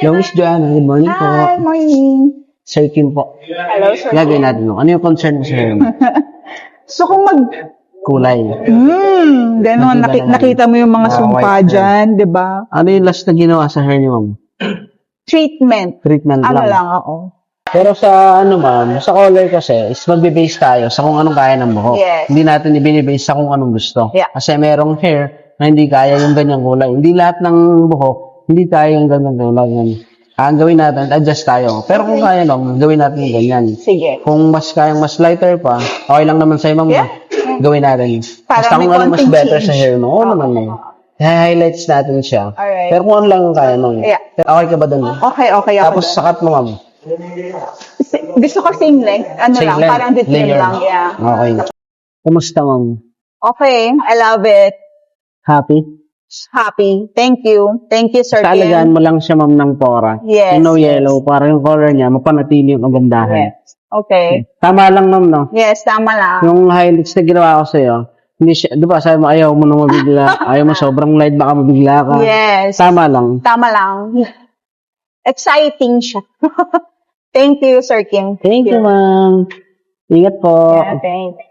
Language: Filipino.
Hello, Miss Joanna. Good morning po. Hi, morning. Sir Kim po. Hello, sir. Gagawin natin mo. Ano yung concern mo sa hair mo? So kung Kulay. gano'n, nakita mo yung mga sumpa white hair. dyan, di ba? Ano yung last na ginawa sa hair niyo, ma'am? Treatment. Treatment Ano lang. lang ako. Pero sa ma'am, sa color kasi, is magbe-base tayo sa kung anong kaya ng buhok. Yes. Hindi natin ibinibase sa kung anong gusto. Yeah. Kasi merong hair na hindi kaya yung ganyang kulay. Hindi lahat ng buhok, hindi kaya yung ganyang kulay. Ang gawin natin, adjust tayo. Pero kung kaya lang, gawin natin yung ganyan. Sige. Kung mas kayang mas lighter pa, okay lang naman sa'yo, ma'am. Yeah. Gawin natin. Para Basta may kung ano mas konting better change. sa hair mo, oo naman mo. Highlights natin siya. Alright. Pero kung ano lang ang kaya, ma'am. Yeah. Okay ka ba doon? Okay ako. Tapos sakat mo, ma'am. Gusto ko same length. Ano Same lang, length. parang ditrim Layer. lang. Yeah. Okay. Kumusta, ma'am? Okay, I love it. Happy? Happy. Thank you. Thank you, Sir Kaalagaan Kim. mo lang siya, ma'am, ng pora. Yes, Yung no yes. yellow, para yung color niya, mapanatili yung kagandahan. Yes. Okay. Tama lang, ma'am, no? Yes, tama lang. Yung highlights na ginawa ko sa'yo, hindi siya, di ba, sabi mo, ayaw mo na mabigla, ayaw mo sobrang light, baka mabigla ka. Yes. Tama lang. Tama lang. Exciting siya. Thank you, Sir Kim. Thank you, ma'am. Ingat po. Yeah, thanks.